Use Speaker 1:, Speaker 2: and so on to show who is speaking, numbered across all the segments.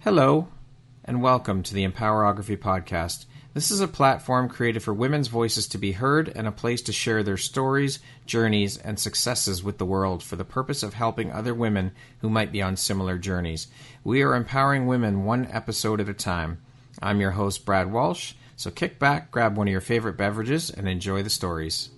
Speaker 1: Hello, and welcome to the Empowerography Podcast. This is a platform created for women's voices to be heard and a place to share their stories, journeys, and successes with the world for the purpose of helping other women who might be on similar journeys. We are empowering women one episode at a time. I'm your host, Brad Walsh, so kick back, grab one of your favorite beverages, and enjoy the stories.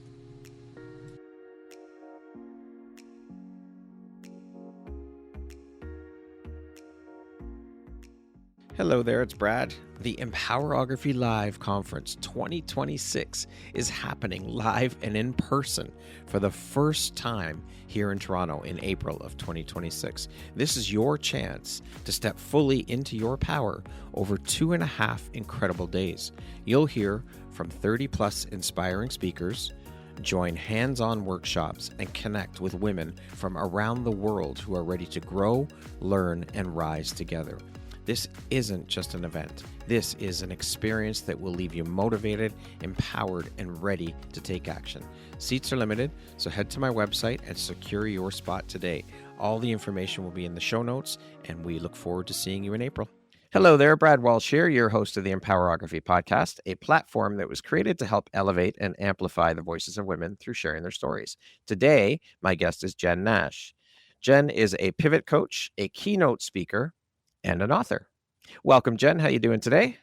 Speaker 1: Hello there, it's Brad. The Empowerography Live Conference 2026 is happening live and in person for the first time here in Toronto in April of 2026. This is your chance to step fully into your power over 2.5 incredible days. You'll hear from 30 plus inspiring speakers, join hands-on workshops, and connect with women from around the world who are ready to grow, learn, and rise together. This isn't just an event. This is an experience that will leave you motivated, empowered, and ready to take action. Seats are limited, so head to my website and secure your spot today. All the information will be in the show notes, and we look forward to seeing you in April. Hello there, Brad Walsh here, your host of the Empowerography Podcast, a platform that was created to help elevate and amplify the voices of women through sharing their stories. Today, my guest is Jen Nash. Jen is a pivot coach, a keynote speaker, and an author. Welcome, Jen. How you doing today?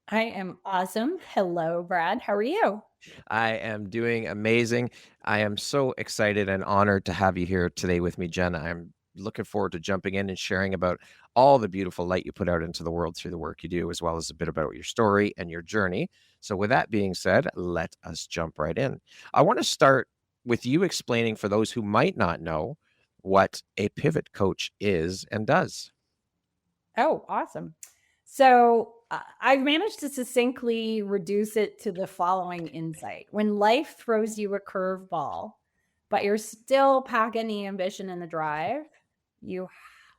Speaker 2: I am awesome. Hello, Brad. How are you?
Speaker 1: I am doing amazing. I am so excited and honored to have you here today with me, Jen. I'm looking forward to jumping in and sharing about all the beautiful light you put out into the world through the work you do, as well as a bit about your story and your journey. So with that being said, let us jump right in. I want to start with you explaining for those who might not know what a pivot coach is and does.
Speaker 2: Oh, awesome. So I've managed to succinctly reduce it to the following insight. When life throws you a curveball, but you're still packing the ambition and the drive, you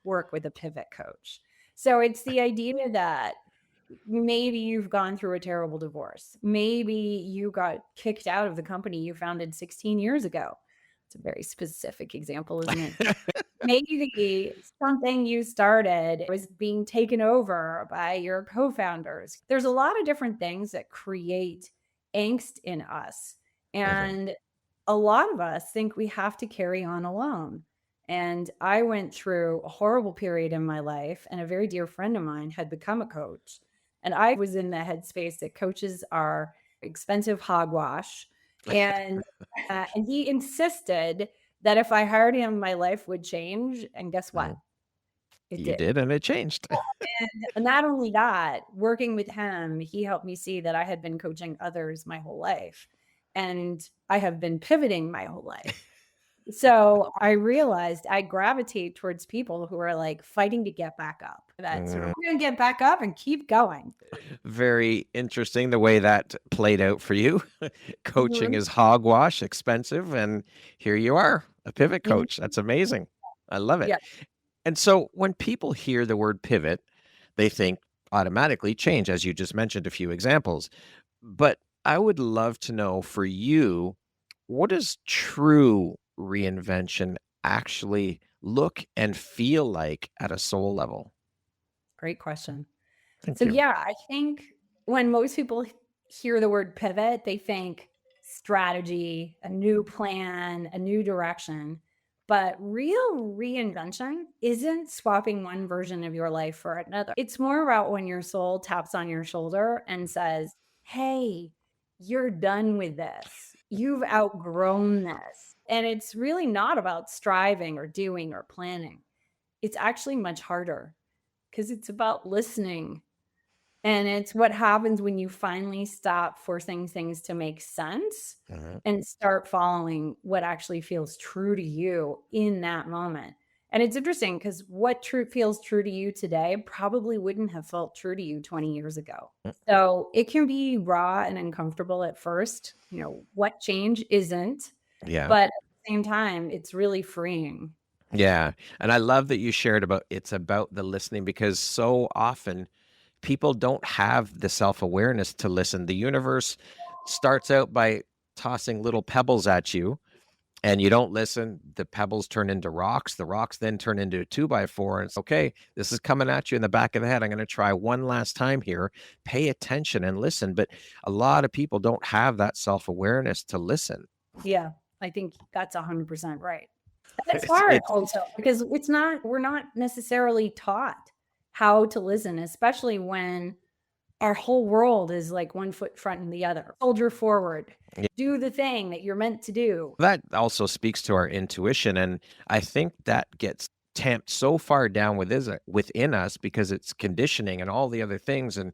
Speaker 2: work with a pivot coach. So it's the idea that maybe you've gone through a terrible divorce. Maybe you got kicked out of the company you founded 16 years ago. It's a very specific example, isn't it? Maybe something you started was being taken over by your co-founders. There's a lot of different things that create angst in us. And a lot of us think we have to carry on alone. And I went through a horrible period in my life, and a very dear friend of mine had become a coach. And I was in the headspace that coaches are expensive hogwash. And he insisted that if I hired him, my life would change. And guess what?
Speaker 1: You did, and it changed.
Speaker 2: And not only that, working with him, he helped me see that I had been coaching others my whole life. And I have been pivoting my whole life. So I realized I gravitate towards people who are like fighting to get back up. That's we're going to get back up and keep going.
Speaker 1: Very interesting the way that played out for you. Coaching is hogwash, expensive, and here you are, a pivot coach. That's amazing. I love it.
Speaker 2: Yeah.
Speaker 1: And so when people hear the word pivot, they think automatically change, as you just mentioned a few examples. But I would love to know for you, what does true reinvention actually look and feel like at a soul level?
Speaker 2: Great question.
Speaker 1: Thank you.
Speaker 2: Yeah, I think when most people hear the word pivot, they think strategy, a new plan, a new direction. But real reinvention isn't swapping one version of your life for another. It's more about when your soul taps on your shoulder and says, hey, you're done with this. You've outgrown this. And it's really not about striving or doing or planning. It's actually much harder because it's about listening. And it's what happens when you finally stop forcing things to make sense and start following what actually feels true to you in that moment. And it's interesting because what feels true to you today probably wouldn't have felt true to you 20 years ago. So it can be raw and uncomfortable at first. You know, what change isn't.
Speaker 1: Yeah.
Speaker 2: But at the same time, it's really freeing.
Speaker 1: Yeah. And I love that you shared about it's about the listening, because so often people don't have the self-awareness to listen. The universe starts out by tossing little pebbles at you, and you don't listen, the pebbles turn into rocks. The rocks then turn into a 2x4. And it's okay. This is coming at you in the back of the head. I'm going to try one last time here. Pay attention and listen. But a lot of people don't have that self-awareness to listen.
Speaker 2: Yeah, I think that's 100% right. It's hard also because we're not necessarily taught how to listen, especially when our whole world is like one foot front and the other. Soldier forward, do the thing that you're meant to do.
Speaker 1: That also speaks to our intuition. And I think that gets tamped so far down within us because it's conditioning and all the other things. And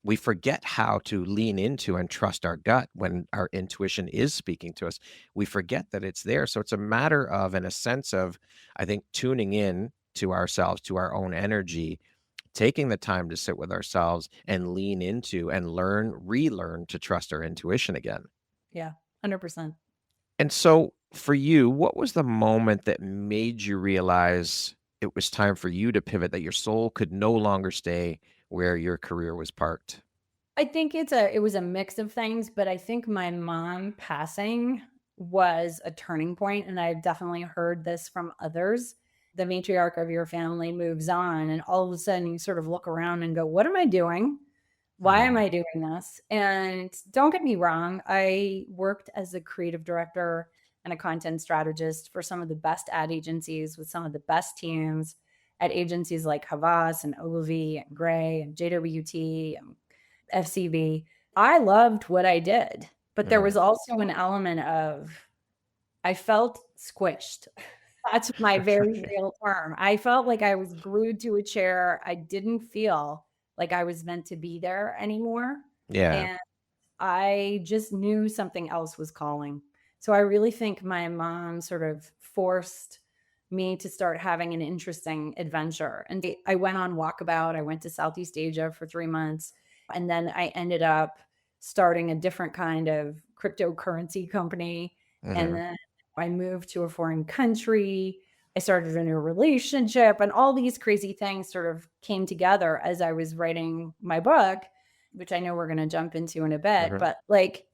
Speaker 1: we forget how to lean into and trust our gut when our intuition is speaking to us. We forget that it's there. So it's a matter of, in a sense of, I think, tuning in to ourselves, to our own energy, taking the time to sit with ourselves and lean into and relearn to trust our intuition again.
Speaker 2: Yeah, 100%.
Speaker 1: And so for you, what was the moment that made you realize it was time for you to pivot, that your soul could no longer stay where your career was parked?
Speaker 2: I think it was a mix of things, but I think my mom passing was a turning point, and I've definitely heard this from others. The matriarch of your family moves on, and all of a sudden you sort of look around and go, what am I doing? Why am I doing this? And don't get me wrong, I worked as a creative director and a content strategist for some of the best ad agencies with some of the best teams at agencies like Havas and Ogilvy and Gray and JWT and FCB. I loved what I did, but there was also an element of I felt squished. That's my very real term. I felt like I was glued to a chair. I didn't feel like I was meant to be there anymore.
Speaker 1: Yeah.
Speaker 2: And I just knew something else was calling. So I really think my mom sort of forced me to start having an interesting adventure. And I went on walkabout. I went to Southeast Asia for 3 months. And then I ended up starting a different kind of cryptocurrency company. And then I moved to a foreign country. I started a new relationship, and all these crazy things sort of came together as I was writing my book, which I know we're going to jump into in a bit, but like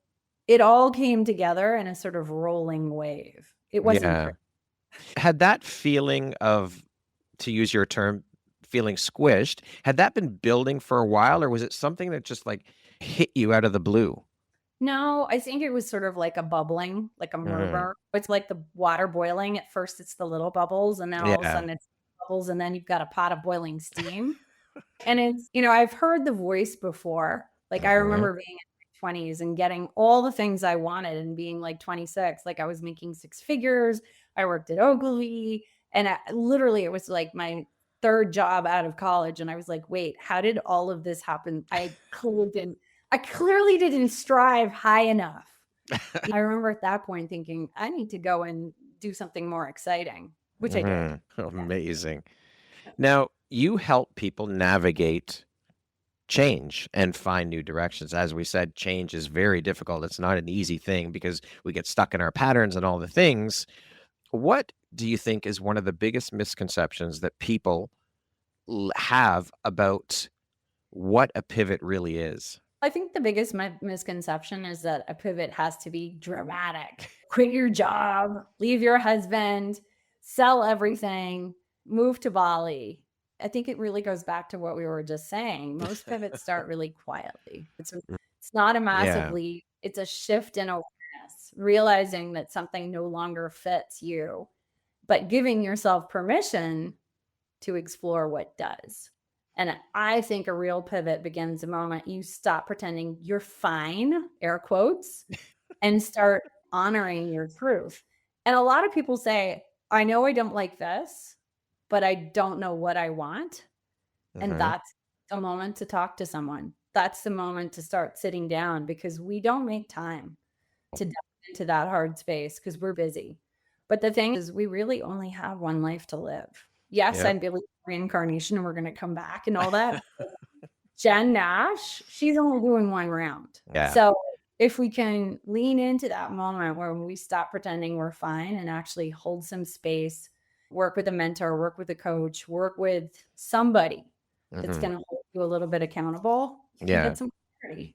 Speaker 2: it all came together in a sort of rolling wave. It wasn't pretty.
Speaker 1: Had that feeling of, to use your term, feeling squished, had that been building for a while, or was it something that just like hit you out of the blue?
Speaker 2: No, I think it was sort of like a bubbling, like a murmur. It's like the water boiling. At first, it's the little bubbles, and then all of a sudden it's bubbles, and then you've got a pot of boiling steam. And it's, I've heard the voice before. Like I remember being in my 20s and getting all the things I wanted and being like 26. Like I was making 6 figures. I worked at Ogilvy, and literally it was like my 3rd job out of college. And I was like, wait, how did all of this happen? I clearly didn't strive high enough. I remember at that point thinking, I need to go and do something more exciting, which I did.
Speaker 1: Amazing. Now, you help people navigate change and find new directions. As we said, change is very difficult. It's not an easy thing because we get stuck in our patterns and all the things. What do you think is one of the biggest misconceptions that people have about what a pivot really is?
Speaker 2: I think the biggest misconception is that a pivot has to be dramatic. Quit your job, leave your husband, sell everything, move to Bali. I think it really goes back to what we were just saying. Most pivots start really quietly. It's not a massive leap. It's a shift in awareness, realizing that something no longer fits you, but giving yourself permission to explore what does. And I think a real pivot begins the moment you stop pretending you're fine, air quotes, and start honoring your truth. And a lot of people say, I know I don't like this, but I don't know what I want. And that's the moment to talk to someone. That's the moment to start sitting down, because we don't make time to dive into that hard space because we're busy. But the thing is, we really only have one life to live. Yes, I believe in reincarnation and we're going to come back and all that. Jen Nash, she's only doing one round. So if we can lean into that moment where we stop pretending we're fine and actually hold some space, work with a mentor, work with a coach, work with somebody that's going to hold you a little bit accountable, you get some clarity.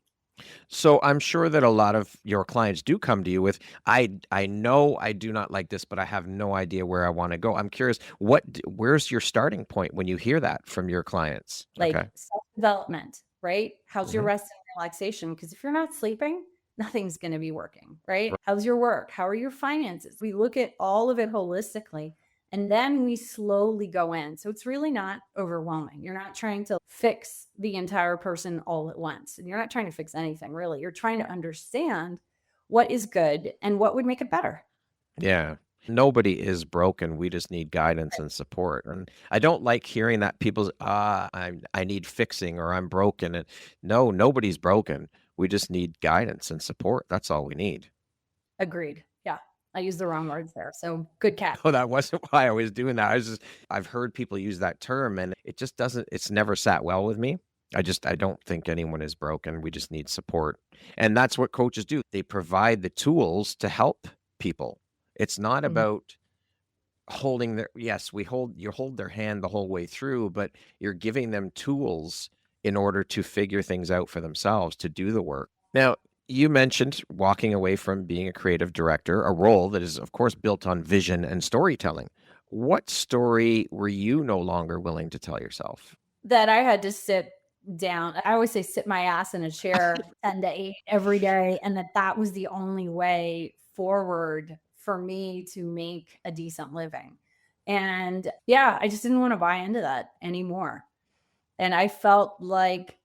Speaker 1: So I'm sure that a lot of your clients do come to you with, I know I do not like this, but I have no idea where I want to go. I'm curious, where's your starting point when you hear that from your clients? Okay.
Speaker 2: Like self-development, right? How's your
Speaker 1: Hmm.
Speaker 2: rest and relaxation? Because if you're not sleeping, nothing's going to be working, right? How's your work? How are your finances? We look at all of it holistically and then we slowly go in. So it's really not overwhelming. You're not trying to fix the entire person all at once. And you're not trying to fix anything really. You're trying to understand what is good and what would make it better.
Speaker 1: Yeah. Nobody is broken. We just need guidance and support. And I don't like hearing that people's I need fixing or I'm broken. And no, nobody's broken. We just need guidance and support. That's all we need.
Speaker 2: Agreed. Yeah. I used the wrong words there. So good catch.
Speaker 1: Oh, that wasn't why I was doing that. I've heard people use that term and it just doesn't, it's never sat well with me. I don't think anyone is broken. We just need support. And that's what coaches do. They provide the tools to help people. It's not
Speaker 2: Mhm.
Speaker 1: about holding their, yes, you hold their hand the whole way through, but you're giving them tools in order to figure things out for themselves, to do the work. Now, you mentioned walking away from being a creative director, a role that is, of course, built on vision and storytelling. What story were you no longer willing to tell yourself?
Speaker 2: That I had to sit down. I always say sit my ass in a chair 10 to 8 every day, and that was the only way forward for me to make a decent living. And yeah, I just didn't want to buy into that anymore. And I felt like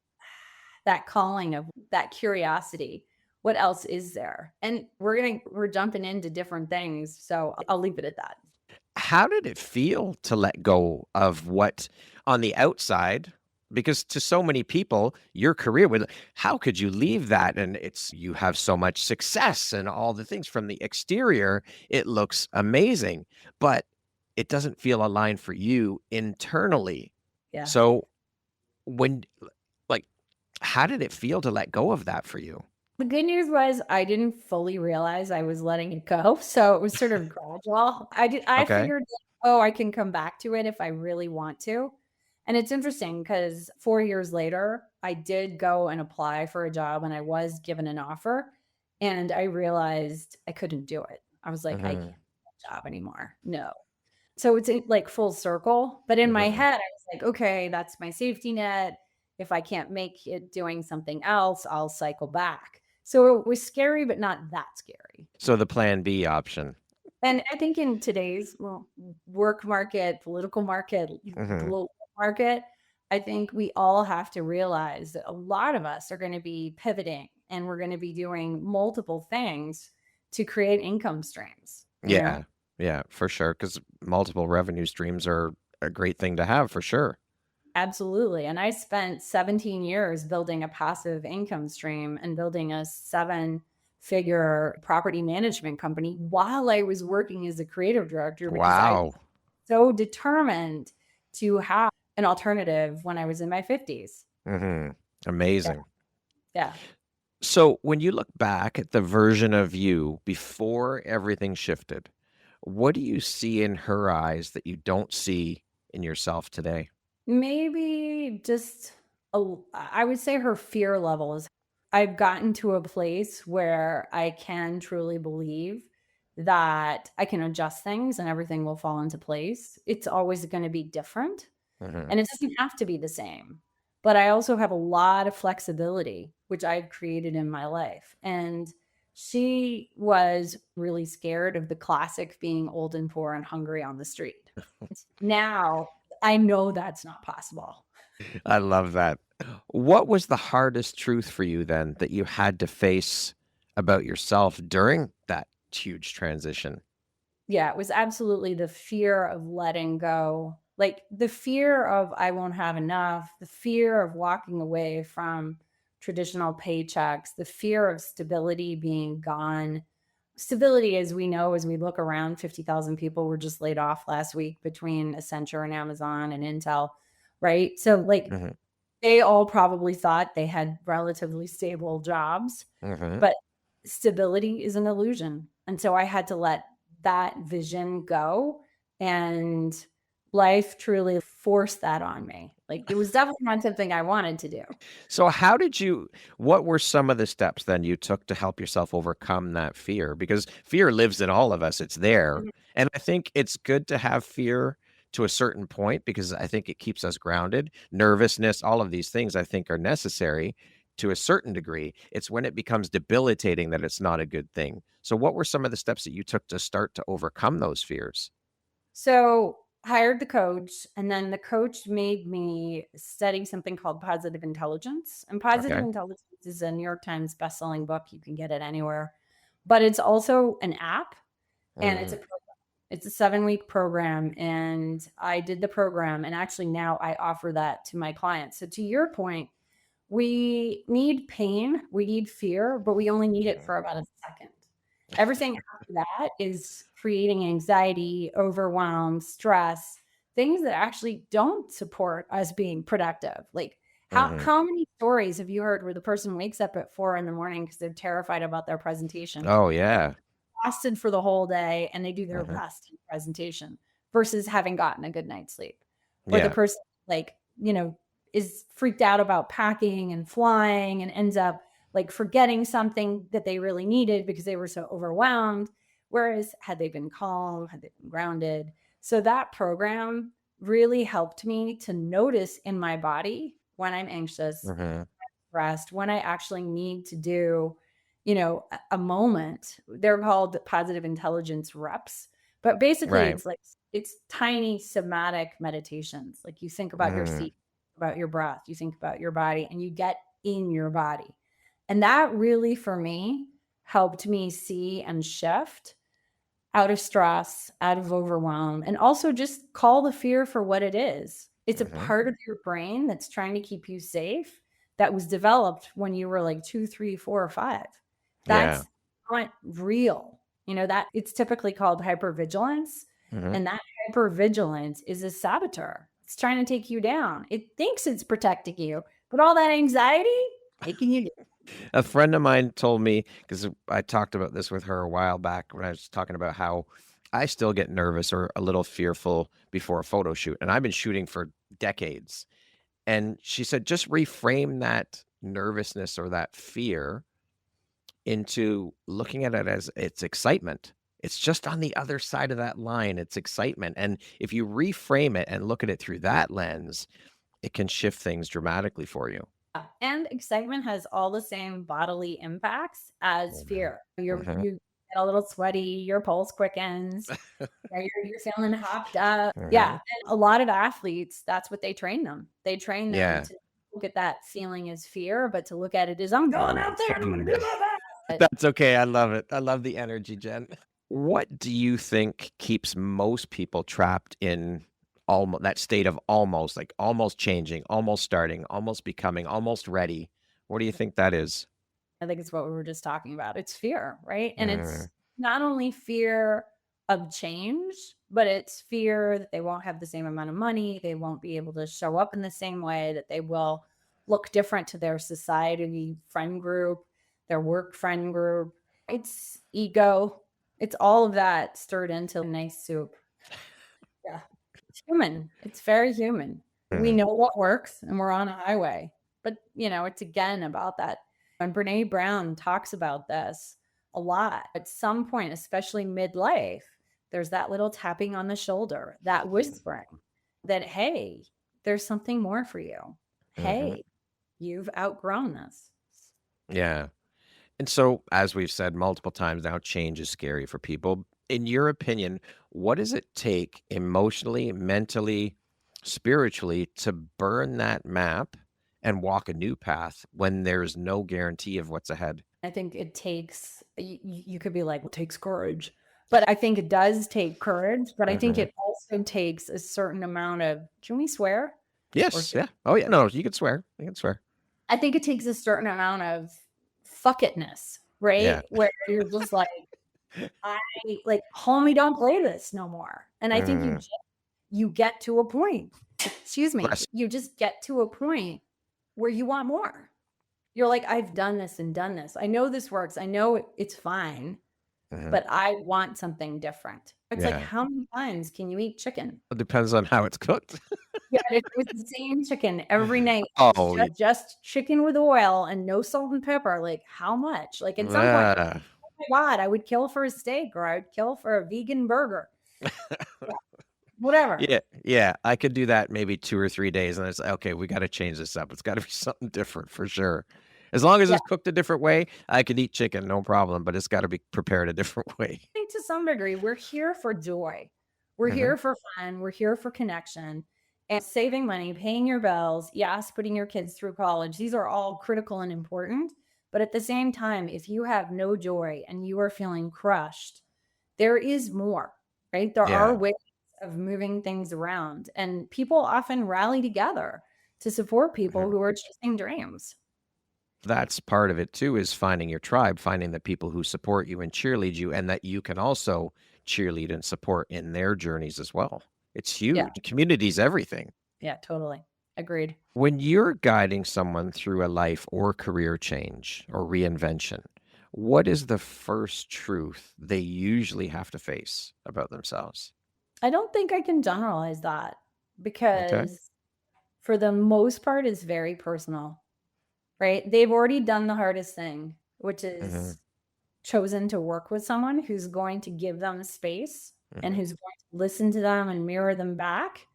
Speaker 2: that calling of that curiosity. What else is there? And we're jumping into different things. So I'll leave it at that.
Speaker 1: How did it feel to let go of what on the outside? Because to so many people, your career would, how could you leave that? And it's, you have so much success and all the things from the exterior, it looks amazing, but it doesn't feel aligned for you internally.
Speaker 2: Yeah.
Speaker 1: So when, like, how did it feel to let go of that for you?
Speaker 2: The good news was I didn't fully realize I was letting it go, so it was sort of gradual. I
Speaker 1: Okay.
Speaker 2: figured, "Oh, I can come back to it if I really want to." And it's interesting because 4 years later, I did go and apply for a job and I was given an offer, and I realized I couldn't do it. I was like, "I can't
Speaker 1: Hmm.
Speaker 2: do that job anymore. No." So it's like full circle, but in my
Speaker 1: Hmm.
Speaker 2: head, I was like, "Okay, that's my safety net. If I can't make it doing something else, I'll cycle back." So it was scary, but not that scary.
Speaker 1: So the plan B option.
Speaker 2: And I think in today's, work market, political market,
Speaker 1: Hmm.
Speaker 2: global market, I think we all have to realize that a lot of us are gonna be pivoting and we're gonna be doing multiple things to create income streams, you know?
Speaker 1: Yeah. Yeah, for sure. Because multiple revenue streams are a great thing to have for sure.
Speaker 2: Absolutely. And I spent 17 years building a passive income stream and building a 7-figure property management company while I was working as a creative director because I was
Speaker 1: Wow.
Speaker 2: so determined to have an alternative when I was in my 50s.
Speaker 1: Mhm.
Speaker 2: Yeah.
Speaker 1: Amazing.
Speaker 2: Yeah.
Speaker 1: So, when you look back at the version of you before everything shifted, what do you see in her eyes that you don't see in yourself today?
Speaker 2: Maybe just I would say her fear levels. I've gotten to a place where I can truly believe that I can adjust things and everything will fall into place. It's always going to be different
Speaker 1: Mhm.
Speaker 2: and it doesn't have to be the same. But I also have a lot of flexibility, which I've created in my life. And she was really scared of the classic being old and poor and hungry on the street. Now I know that's not possible.
Speaker 1: I love that. What was the hardest truth for you then that you had to face about yourself during that huge transition?
Speaker 2: Yeah, it was absolutely the fear of letting go. Like the fear of I won't have enough, the fear of walking away from traditional paychecks, the fear of stability being gone. Stability, as we know, as we look around, 50,000 people were just laid off last week between Accenture and Amazon and Intel, right? So, like,
Speaker 1: Mhm.
Speaker 2: they all probably thought they had relatively stable jobs,
Speaker 1: Mhm.
Speaker 2: but stability is an illusion. And so I had to let that vision go and life truly forced that on me. Like it was definitely not something I wanted to do.
Speaker 1: So what were some of the steps then you took to help yourself overcome that fear? Because fear lives in all of us. It's there.
Speaker 2: Mhm.
Speaker 1: And I think it's good to have fear to a certain point because I think it keeps us grounded. Nervousness, all of these things I think are necessary to a certain degree. It's when it becomes debilitating that it's not a good thing. So what were some of the steps that you took to start to overcome those fears?
Speaker 2: So hired the coach, and then the coach made me study something called positive intelligence. And positive
Speaker 1: Okay.
Speaker 2: intelligence is a New York Times bestselling book. You can get it anywhere, but it's also an app, and it's a
Speaker 1: Mhm.
Speaker 2: program. It's a 7-week program, and I did the program, and actually now I offer that to my clients. So to your point, we need pain, we need fear, but we only need it for about a second. Everything after that is creating anxiety, overwhelm, stress, things that actually don't support us being productive. Like
Speaker 1: Mhm.
Speaker 2: how many stories have you heard where the person wakes up at 4 a.m. because they're terrified about their presentation,
Speaker 1: Oh yeah.
Speaker 2: exhausted for the whole day, and they do their
Speaker 1: Mhm.
Speaker 2: best in presentation versus having gotten a good night's sleep? Or the
Speaker 1: Yeah.
Speaker 2: person like, is freaked out about packing and flying and ends up like forgetting something that they really needed because they were so overwhelmed. Whereas had they been calm, had they been grounded. So that program really helped me to notice in my body when I'm anxious,
Speaker 1: Mhm.
Speaker 2: rest, when I actually need to do, a moment. They're called positive intelligence reps. But basically
Speaker 1: Right.
Speaker 2: it's like it's tiny somatic meditations. Like you think about your
Speaker 1: Mhm.
Speaker 2: seat, about your breath, you think about your body, and you get in your body. And that really for me helped me see and shift out of stress, out of overwhelm, and also just call the fear for what it is. It's a
Speaker 1: Mhm.
Speaker 2: part of your brain that's trying to keep you safe that was developed when you were like 2, 3, 4, or 5.
Speaker 1: Yeah.
Speaker 2: That's not real. That it's typically called hypervigilance.
Speaker 1: Mhm.
Speaker 2: And that hypervigilance is a saboteur. It's trying to take you down. It thinks it's protecting you, but all that anxiety making you.
Speaker 1: A friend of mine told me, because I talked about this with her a while back when I was talking about how I still get nervous or a little fearful before a photo shoot. And I've been shooting for decades. And she said, just reframe that nervousness or that fear into looking at it as it's excitement. It's just on the other side of that line. It's excitement. And if you reframe it and look at it through that lens, it can shift things dramatically for you.
Speaker 2: And excitement has all the same bodily impacts as
Speaker 1: Mhm.
Speaker 2: fear.
Speaker 1: Mhm.
Speaker 2: You get a little sweaty, your pulse quickens, you're feeling hopped up. Yeah.
Speaker 1: Mhm.
Speaker 2: And a lot of athletes, that's what they train them. They train them
Speaker 1: Yeah.
Speaker 2: to look at that feeling as fear, but to look at it as I'm going out there and I'm gonna do my best.
Speaker 1: That's okay. I love it. I love the energy, Jen. What do you think keeps most people trapped in almost that state of almost, like almost changing, almost starting, almost becoming, almost ready? What do you think that is?
Speaker 2: I think it's what we were just talking about. It's fear, right? And
Speaker 1: Mhm.
Speaker 2: it's not only fear of change, but it's fear that they won't have the same amount of money, they won't be able to show up in the same way, that they will look different to their society friend group, their work friend group. It's ego. It's all of that stirred into a nice soup. Yeah. It's human. It's very human. We
Speaker 1: Mhm.
Speaker 2: know what works and we're on a highway. But, it's again about that. And Brene Brown talks about this a lot. At some point, especially midlife, there's that little tapping on the shoulder, that whispering that, hey, there's something more for you.
Speaker 1: Mhm.
Speaker 2: Hey, you've outgrown this.
Speaker 1: Yeah. And so, as we've said multiple times now, change is scary for people. In your opinion, what does it take emotionally, mentally, spiritually to burn that map and walk a new path when there's no guarantee of what's ahead?
Speaker 2: I think it takes, you could be like, well, it takes courage. But I think it does take courage. But I think
Speaker 1: Mhm.
Speaker 2: it also takes a certain amount of, can we swear? Or
Speaker 1: Yes. Yeah. Oh, yeah. No, you can swear. You can swear.
Speaker 2: I think it takes a certain amount of fuck itness,
Speaker 1: Yeah.
Speaker 2: right? Where you're just like, I like, homie, don't play this no more. And I think
Speaker 1: Mhm.
Speaker 2: you get to a point, excuse me,
Speaker 1: Bless
Speaker 2: you just get to a point where you want more. You're like, I've done this and done this. I know this works. I know it's fine.
Speaker 1: Mhm.
Speaker 2: but I want something different. It's like,
Speaker 1: Yeah.
Speaker 2: how many times can you eat chicken?
Speaker 1: It depends on how it's cooked.
Speaker 2: Yeah, if it was the same chicken every night, it's
Speaker 1: Oh,
Speaker 2: just chicken with oil and no salt and pepper, like, how much? Like, at some point,
Speaker 1: yeah.
Speaker 2: oh my god, I would kill for a steak or I would kill for a vegan burger. Yeah, whatever.
Speaker 1: Yeah, yeah, I could do that maybe 2 or 3 days, and it's like, "Okay, we gotta change this up. It's gotta be something different for sure." As long as
Speaker 2: Yeah,
Speaker 1: it's cooked a different way, I could eat chicken, no problem, but it's gotta be prepared a different way.
Speaker 2: I think to some degree, we're here for joy. We're
Speaker 1: Mhm.
Speaker 2: here for fun. We're here for connection and saving money, paying your bills. Yes, putting your kids through college. These are all critical and important. But at the same time, if you have no joy and you are feeling crushed, there is more, right? There are
Speaker 1: Yeah.
Speaker 2: ways of moving things around, and people often rally together to support people
Speaker 1: Mhm.
Speaker 2: who are chasing dreams.
Speaker 1: That's part of it too, is finding your tribe, finding the people who support you and cheerlead you, and that you can also cheerlead and support in their journeys as well. It's
Speaker 2: Yeah,
Speaker 1: huge. Community's everything.
Speaker 2: yeah, totally. Agreed.
Speaker 1: When you're guiding someone through a life or career change or reinvention, what is the first truth they usually have to face about themselves?
Speaker 2: I don't think I can generalize that
Speaker 1: Okay.
Speaker 2: because for the most part, it's very personal, right? They've already done the hardest thing, which
Speaker 1: Hmm.
Speaker 2: is chosen to work with someone who's going to give them space and
Speaker 1: Hmm.
Speaker 2: who's going to listen to them and mirror them back.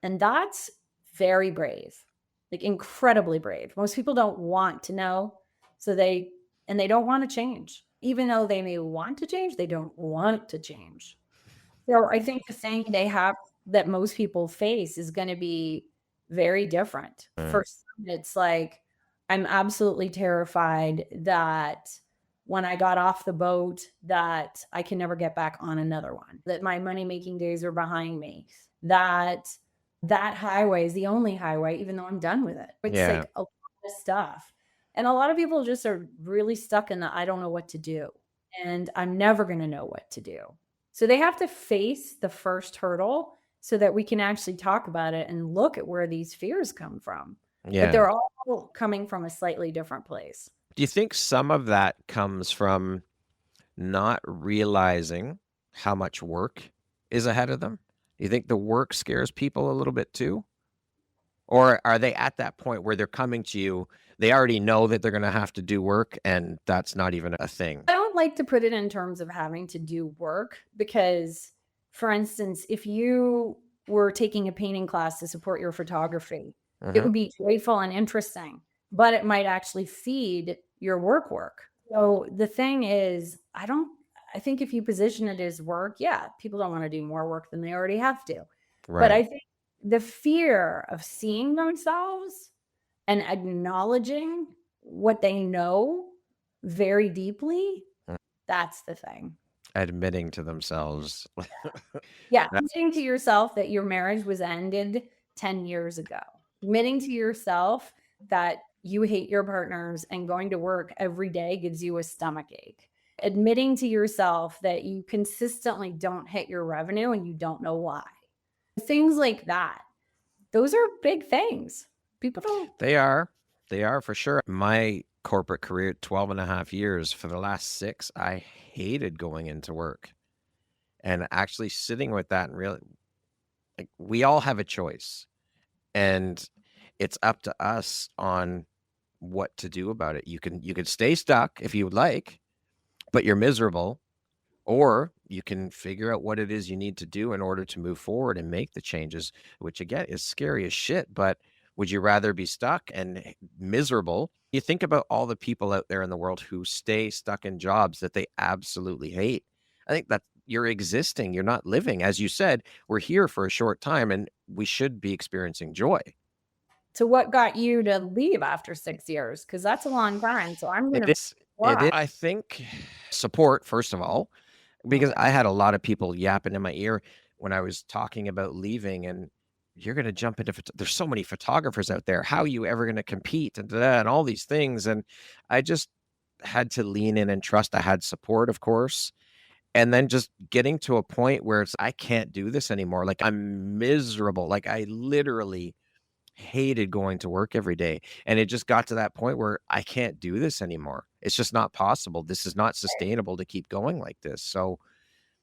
Speaker 2: And that's very brave, like incredibly brave. Most people don't want to know. So and they don't want to change. Even though they may want to change, they don't want to change. So I think the thing they have that most people face is going to be very different. For some, it's like, I'm absolutely terrified that when I got off the boat, that I can never get back on another one, that my money making days are behind me, that that highway is the only highway, even though I'm done with it. It's
Speaker 1: Yeah.
Speaker 2: like a lot of stuff. And a lot of people just are really stuck in the I don't know what to do. And I'm never going to know what to do. So they have to face the first hurdle so that we can actually talk about it and look at where these fears come from. But
Speaker 1: Yeah.
Speaker 2: they're all coming from a slightly different place.
Speaker 1: Do you think some of that comes from not realizing how much work is ahead of them? Do you think the work scares people a little bit too? Or are they at that point where they're coming to you, they already know that they're gonna have to do work and that's not even a thing?
Speaker 2: I don't like to put it in terms of having to do work because, for instance, if you were taking a painting class to support your photography, it
Speaker 1: Mhm.
Speaker 2: would be joyful and interesting, but it might actually feed your work. So the thing is, I think if you position it as work, yeah, people don't want to do more work than they already have to. But
Speaker 1: Right.
Speaker 2: I think the fear of seeing themselves and acknowledging what they know very deeply,
Speaker 1: Mm.
Speaker 2: that's the thing.
Speaker 1: Admitting to themselves.
Speaker 2: Yeah,
Speaker 1: That
Speaker 2: admitting to yourself that your marriage was ended 10 years ago. Admitting to yourself that you hate your partners and going to work every day gives you a stomach ache. Admitting to yourself that you consistently don't hit your revenue and you don't know why. Things like that. Those are big things. People don't.
Speaker 1: they are. They are for sure. My corporate career, 12 and a half years, for the last 6, I hated going into work. And actually sitting with that and really, like, we all have a choice, and it's up to us on what to do about it. You can stay stuck if you would like, but you're miserable, or you can figure out what it is you need to do in order to move forward and make the changes, which again is scary as shit. But would you rather be stuck and miserable? You think about all the people out there in the world who stay stuck in jobs that they absolutely hate. I think that you're existing, you're not living. As you said, we're here for a short time and we should be experiencing joy.
Speaker 2: So what got you to leave after 6 years? Because that's a long time, so I'm
Speaker 1: It
Speaker 2: gonna
Speaker 1: is. It is.
Speaker 2: why?
Speaker 1: I think support, first of all, because
Speaker 2: Okay.
Speaker 1: I had a lot of people yapping in my ear when I was talking about leaving, and you're going to jump into there's so many photographers out there. How are you ever going to compete and and all these things? And I just had to lean in and trust. I had support, of course. And then just getting to a point where it's I can't do this anymore. Like I'm miserable. Like I literally hated going to work every day. And it just got to that point where I can't do this anymore. It's just not possible. This is not sustainable to keep going like this. So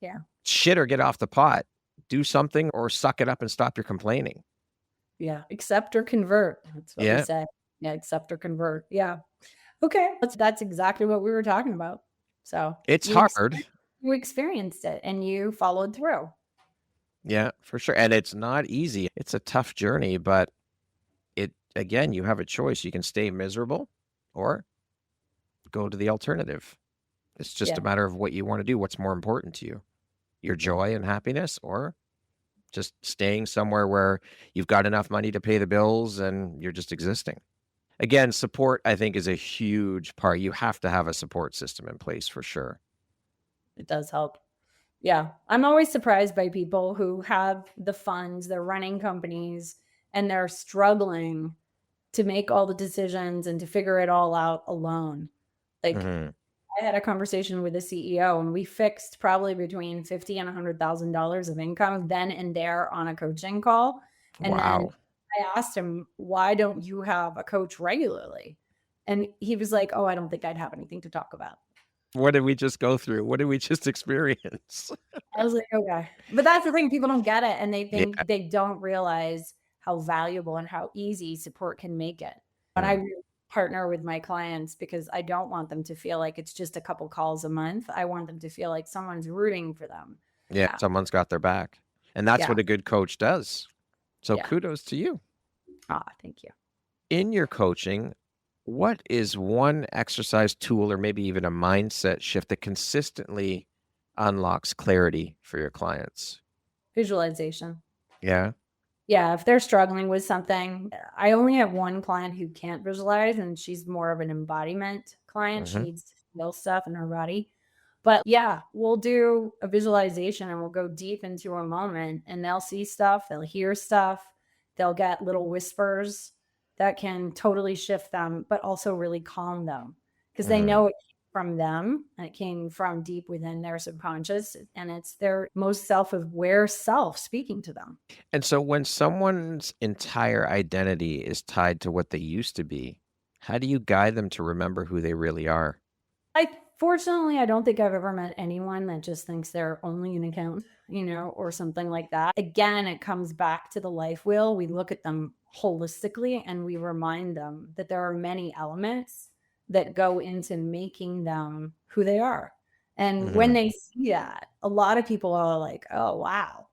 Speaker 2: Yeah.
Speaker 1: shit or get off the pot. Do something or suck it up and stop your complaining.
Speaker 2: Yeah. Accept or convert. That's what we
Speaker 1: Yeah.
Speaker 2: say. Yeah. Accept or convert. Yeah. Okay. That's exactly what we were talking about. So
Speaker 1: It's
Speaker 2: you
Speaker 1: hard.
Speaker 2: you experienced it and you followed through.
Speaker 1: Yeah, for sure. And it's not easy. It's a tough journey, but again, you have a choice. You can stay miserable or go to the alternative. It's just
Speaker 2: Yeah.
Speaker 1: a matter of what you want to do. What's more important to you? Your joy and happiness, or just staying somewhere where you've got enough money to pay the bills and you're just existing. Again, support, I think, is a huge part. You have to have a support system in place for sure.
Speaker 2: It does help. Yeah. I'm always surprised by people who have the funds, they're running companies, and they're struggling to make all the decisions and to figure it all out alone. Like, I had a conversation with the CEO and we fixed probably between $50,000 and $100,000 of income then and there on a coaching call. And then I asked him, why don't you have a coach regularly? And he was like, oh, I don't think I'd have anything to talk about.
Speaker 1: What did we just go through? What did we just experience?
Speaker 2: I was like, okay. But that's the thing. People don't get it. And they think they don't realize how valuable and how easy support can make it. But I partner with my clients because I don't want them to feel like it's just a couple calls a month. I want them to feel like someone's rooting for them.
Speaker 1: Yeah, someone's got their back. And that's what a good coach does. So kudos to you.
Speaker 2: Thank you.
Speaker 1: In your coaching, what is one exercise tool or maybe even a mindset shift that consistently unlocks clarity for your clients?
Speaker 2: Visualization.
Speaker 1: Yeah.
Speaker 2: Yeah. If they're struggling with something, I only have one client who can't visualize, and she's more of an embodiment client. She needs to feel stuff in her body. But yeah, we'll do a visualization and we'll go deep into a moment, and they'll see stuff, they'll hear stuff, they'll get little whispers that can totally shift them, but also really calm them because they know it came from them and it came from deep within their subconscious, and it's their most self-aware self speaking to them.
Speaker 1: And so when someone's entire identity is tied to what they used to be, how do you guide them to remember who they really are?
Speaker 2: Fortunately, I don't think I've ever met anyone that just thinks they're only an accountant, or something like that. Again, it comes back to the life wheel. We look at them holistically and we remind them that there are many elements that go into making them who they are. And when they see that, a lot of people are like, oh, wow,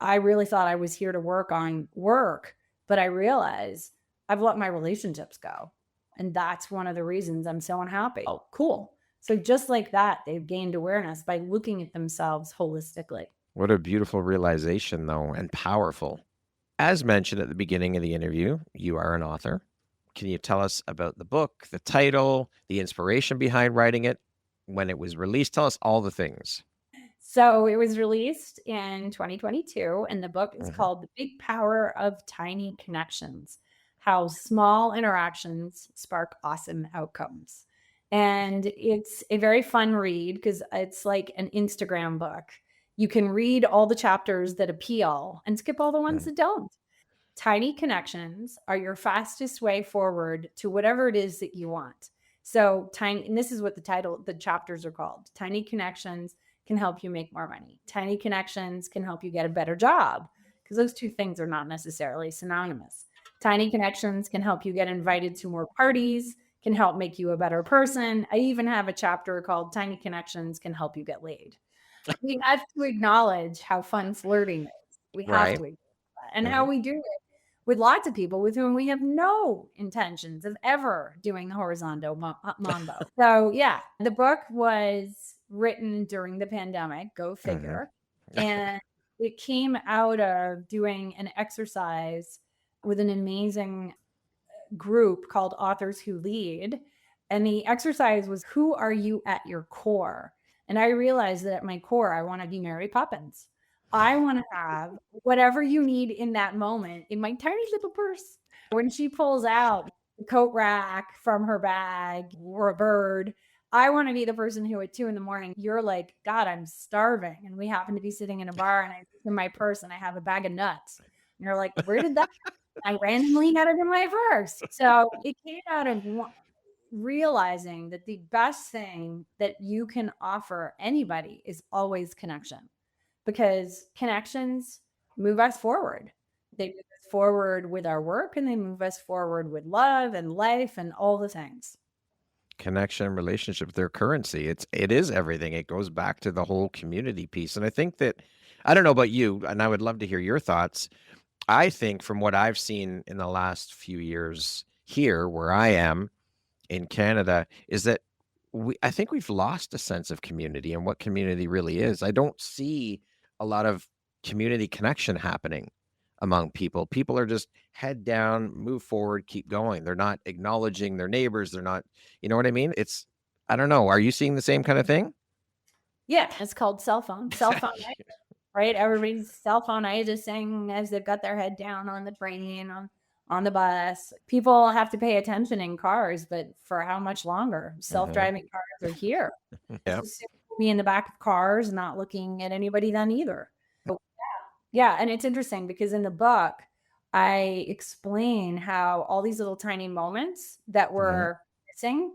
Speaker 2: I really thought I was here to work on work, but I realize I've let my relationships go. And that's one of the reasons I'm so unhappy. Oh, cool. So just like that, they've gained awareness by looking at themselves holistically.
Speaker 1: What a beautiful realization, though, and powerful. As mentioned at the beginning of the interview, you are an author. Can you tell us about the book, the title, the inspiration behind writing it, when it was released? Tell us all the things.
Speaker 2: So it was released in 2022, and the book is called The Big Power of Tiny Connections: How Small Interactions Spark Awesome Outcomes. And it's a very fun read because it's like an Instagram book. You can read all the chapters that appeal and skip all the ones that don't. Tiny connections are your fastest way forward to whatever it is that you want. So tiny, and this is what the chapters are called. Tiny connections can help you make more money. Tiny connections can help you get a better job, because those two things are not necessarily synonymous. Tiny connections can help you get invited to more parties, can help make you a better person. I even have a chapter called Tiny Connections Can Help You Get Laid. We have to acknowledge how fun flirting is. We have to acknowledge that. And how we do it with lots of people with whom we have no intentions of ever doing the horizontal mambo. So yeah, the book was written during the pandemic, go figure. And it came out of doing an exercise with an amazing group called Authors Who Lead. And the exercise was, who are you at your core? And I realized that at my core, I want to be Mary Poppins. I want to have whatever you need in that moment in my tiny little purse. When she pulls out the coat rack from her bag or a bird, I want to be the person who at 2 a.m, you're like, God, I'm starving. And we happen to be sitting in a bar and I look in my purse and I have a bag of nuts. And you're like, where did that I randomly had it in my purse. So it came out of realizing that the best thing that you can offer anybody is always connection, because connections move us forward. They move us forward with our work, and they move us forward with love and life and all the things.
Speaker 1: Connection, relationship, their currency. It is everything. It goes back to the whole community piece. And I think that, I don't know about you, and I would love to hear your thoughts. I think from what I've seen in the last few years here where I am in Canada is that I think we've lost a sense of community and what community really is. I don't see a lot of community connection happening among people. People are just head down, move forward, keep going. They're not acknowledging their neighbors. They're not, you know what I mean? I don't know. Are you seeing the same kind of thing?
Speaker 2: Yeah, it's called cell phone night, right? Everybody's cell phone night is saying as they've got their head down on the train, on the bus. People have to pay attention in cars, but for how much longer? Self-driving cars are here.
Speaker 1: Yeah.
Speaker 2: Be in the back of cars, not looking at anybody then either. So, yeah, and it's interesting because in the book, I explain how all these little tiny moments that we're missing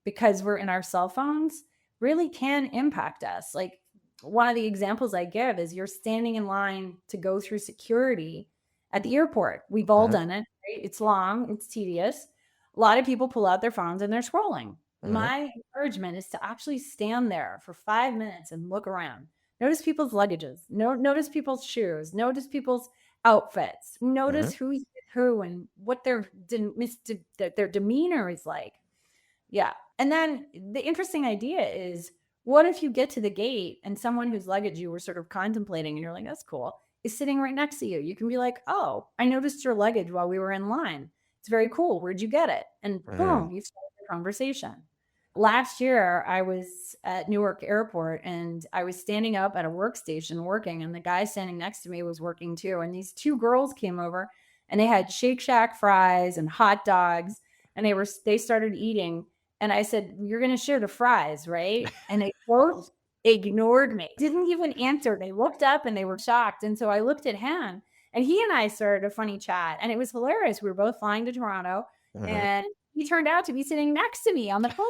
Speaker 2: because we're in our cell phones really can impact us. Like, one of the examples I give is you're standing in line to go through security at the airport. We've all done it, right? It's long, it's tedious. A lot of people pull out their phones and they're scrolling. My encouragement is to actually stand there for 5 minutes and look around. Notice people's luggages. Notice people's shoes. Notice people's outfits. Notice who's with who and what their demeanor is like. Yeah. And then the interesting idea is, what if you get to the gate and someone whose luggage you were sort of contemplating and you're like, that's cool, is sitting right next to you? You can be like, oh, I noticed your luggage while we were in line. It's very cool. Where'd you get it? And boom, you start the conversation. Last year, I was at Newark Airport and I was standing up at a workstation working, and the guy standing next to me was working too. And these two girls came over and they had Shake Shack fries and hot dogs, and they started eating. And I said, you're going to share the fries, right? And they both ignored me, didn't even answer. They looked up and they were shocked. And so I looked at him and he and I started a funny chat, and it was hilarious. We were both flying to Toronto and he turned out to be sitting next to me on the phone.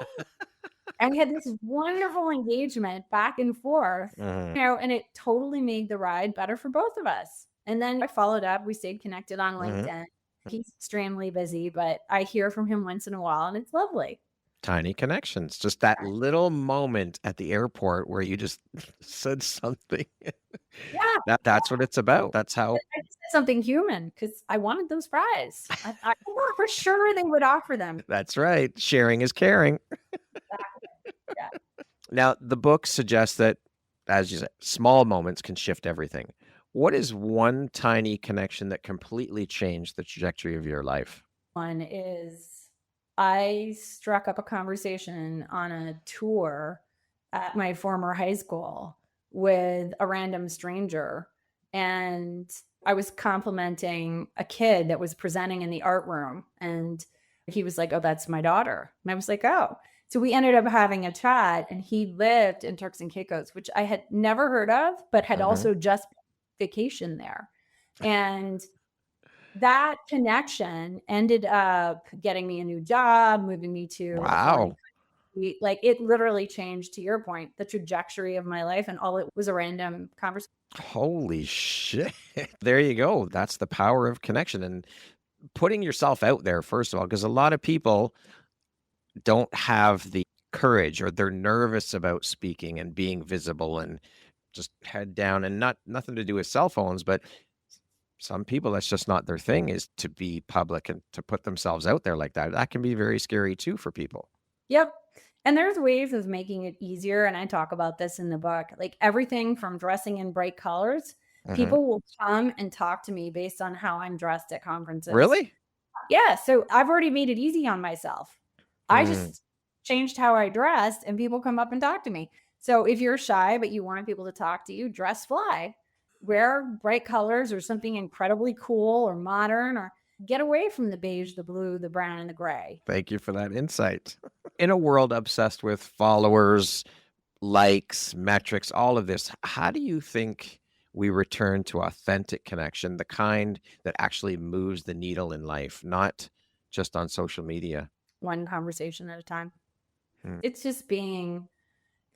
Speaker 2: And we had this wonderful engagement back and forth, and it totally made the ride better for both of us. And then I followed up. We stayed connected on LinkedIn. He's extremely busy, but I hear from him once in a while, and it's lovely.
Speaker 1: Tiny connections, just that little moment at the airport where you just said something. That's what it's about. That's how.
Speaker 2: I just said something human because I wanted those fries. I thought for sure they would offer them.
Speaker 1: That's right. Sharing is caring.
Speaker 2: Yeah.
Speaker 1: Now, the book suggests that, as you said, small moments can shift everything. What is one tiny connection that completely changed the trajectory of your life?
Speaker 2: One is I struck up a conversation on a tour at my former high school with a random stranger. And I was complimenting a kid that was presenting in the art room. And he was like, oh, that's my daughter. And I was like, oh. So we ended up having a chat, and he lived in Turks and Caicos, which I had never heard of, but had also just vacationed there. And that connection ended up getting me a new job, moving me to
Speaker 1: wow.
Speaker 2: Like, it literally changed, to your point, the trajectory of my life, and all it was a random conversation.
Speaker 1: Holy shit. There you go. That's the power of connection and putting yourself out there, first of all, because a lot of people don't have the courage, or they're nervous about speaking and being visible and just head down, and nothing to do with cell phones, but some people, that's just not their thing, is to be public and to put themselves out there like that. That can be very scary too for people.
Speaker 2: Yep. And there's ways of making it easier. And I talk about this in the book, like everything from dressing in bright colors. People will come and talk to me based on how I'm dressed at conferences.
Speaker 1: Really?
Speaker 2: Yeah. So I've already made it easy on myself. I just changed how I dressed, and people come up and talk to me. So if you're shy, but you want people to talk to you, dress fly, wear bright colors or something incredibly cool or modern, or get away from the beige, the blue, the brown, and the gray.
Speaker 1: Thank you for that insight. In a world obsessed with followers, likes, metrics, all of this, how do you think we return to authentic connection, the kind that actually moves the needle in life, not just on social media.
Speaker 2: One conversation at a time.
Speaker 1: Hmm.
Speaker 2: It's just being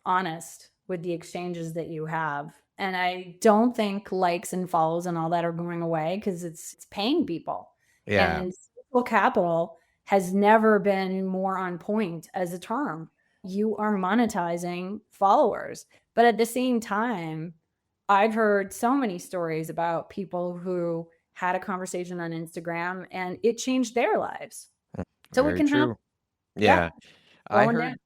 Speaker 2: honest with the exchanges that you have. And I don't think likes and follows and all that are going away because it's paying people.
Speaker 1: Yeah.
Speaker 2: And social capital has never been more on point as a term. You are monetizing followers. But at the same time, I've heard so many stories about people who had a conversation on Instagram and it changed their lives. So it
Speaker 1: Very
Speaker 2: can happen.
Speaker 1: true.
Speaker 2: Yeah.
Speaker 1: Yeah. I
Speaker 2: Going down.
Speaker 1: heard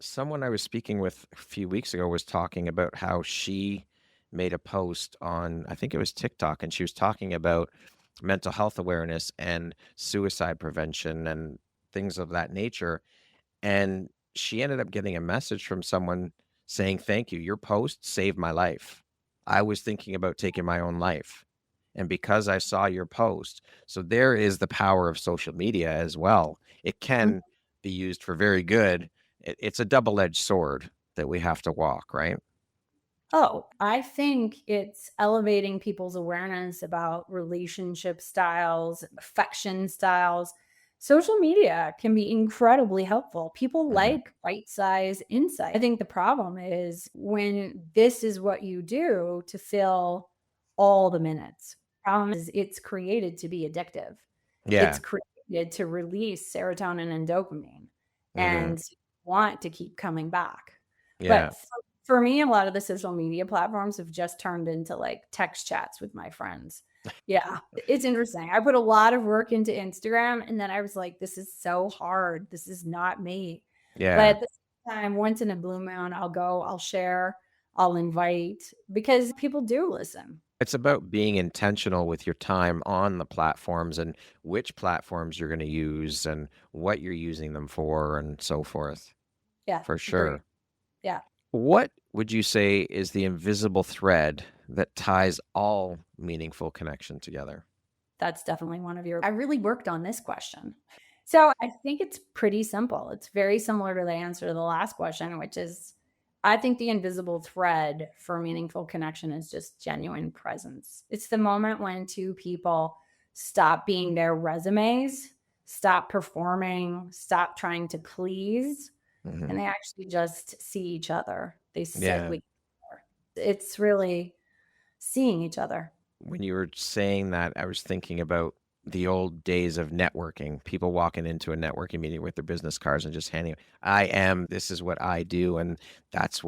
Speaker 1: someone I was speaking with a few weeks ago was talking about how she made a post on, I think it was TikTok, and she was talking about mental health awareness and suicide prevention and things of that nature. And she ended up getting a message from someone saying, "Thank you. Your post saved my life. I was thinking about taking my own life. And because I saw your post," so there is the power of social media as well. It can be used for very good. It's a double-edged sword that we have to walk, right?
Speaker 2: Oh, I think it's elevating people's awareness about relationship styles, affection styles. Social media can be incredibly helpful. People
Speaker 1: Mhm.
Speaker 2: like bite size insight. I think the problem is when this is what you do to fill all the minutes. Problem is it's created to be addictive. It's
Speaker 1: Yeah.
Speaker 2: created to release serotonin and dopamine
Speaker 1: Mhm.
Speaker 2: and want to keep coming back.
Speaker 1: Yeah.
Speaker 2: But for me, a lot of the social media platforms have just turned into like text chats with my friends. Yeah, it's interesting. I put a lot of work into Instagram and then I was like, this is so hard. This is not me. But
Speaker 1: Yeah.
Speaker 2: at the same time, once in a blue moon, I'll go, I'll share, I'll invite because people do listen.
Speaker 1: It's about being intentional with your time on the platforms and which platforms you're gonna use and what you're using them for and so forth,
Speaker 2: Yeah,
Speaker 1: for
Speaker 2: agree.
Speaker 1: sure.
Speaker 2: Yeah,
Speaker 1: What would you say is the invisible thread that ties all meaningful connection together?
Speaker 2: that's definitely one of your. I really worked on this question. So I think it's pretty simple. It's very similar to the answer to the last question, which is I think the invisible thread for meaningful connection is just genuine presence. It's the moment when two people stop being their resumes, stop performing, stop trying to please,
Speaker 1: Mhm.
Speaker 2: and they actually just see each other. They sit
Speaker 1: Yeah.
Speaker 2: with each other. It's really seeing each other.
Speaker 1: When you were saying that, I was thinking about the old days of networking, people walking into a networking meeting with their business cards and just handing, this is what I do. And that's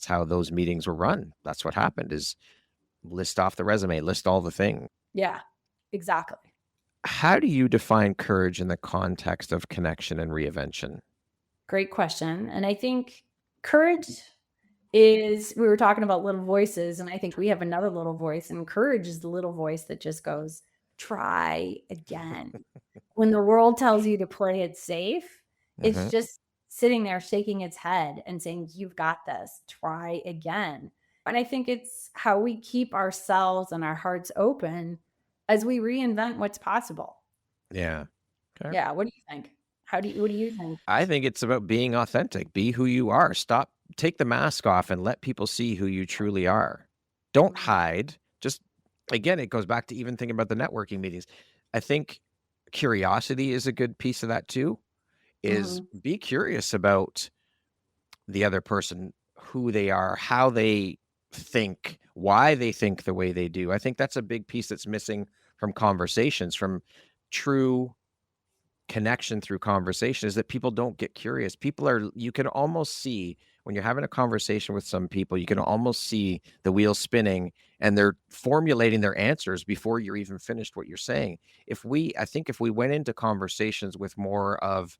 Speaker 1: how those meetings were run. That's what happened is list off the resume, list all the things.
Speaker 2: Yeah, exactly.
Speaker 1: How do you define courage in the context of connection and reinvention?
Speaker 2: Great question. And I think courage is, we were talking about little voices, and I think we have another little voice, and courage is the little voice that just goes, try again. When the world tells you to play it safe, it's
Speaker 1: Hmm.
Speaker 2: just sitting there shaking its head and saying, you've got this, try again. And I think it's how we keep ourselves and our hearts open as we reinvent what's possible.
Speaker 1: Yeah. Okay.
Speaker 2: Yeah. What do you think? What do you think?
Speaker 1: I think it's about being authentic. Be who you are. Stop, take the mask off and let people see who you truly are. Don't
Speaker 2: Mhm.
Speaker 1: hide. Just, again, it goes back to even thinking about the networking meetings. I think curiosity is a good piece of that too, is
Speaker 2: Mhm.
Speaker 1: be curious about the other person, who they are, how they think, why they think the way they do. I think that's a big piece that's missing from conversations, from true connection through conversation, is that people don't get curious. People are, you can almost see when you're having a conversation with some people, you can almost see the wheels spinning and they're formulating their answers before you're even finished what you're saying. I think if we went into conversations with more of,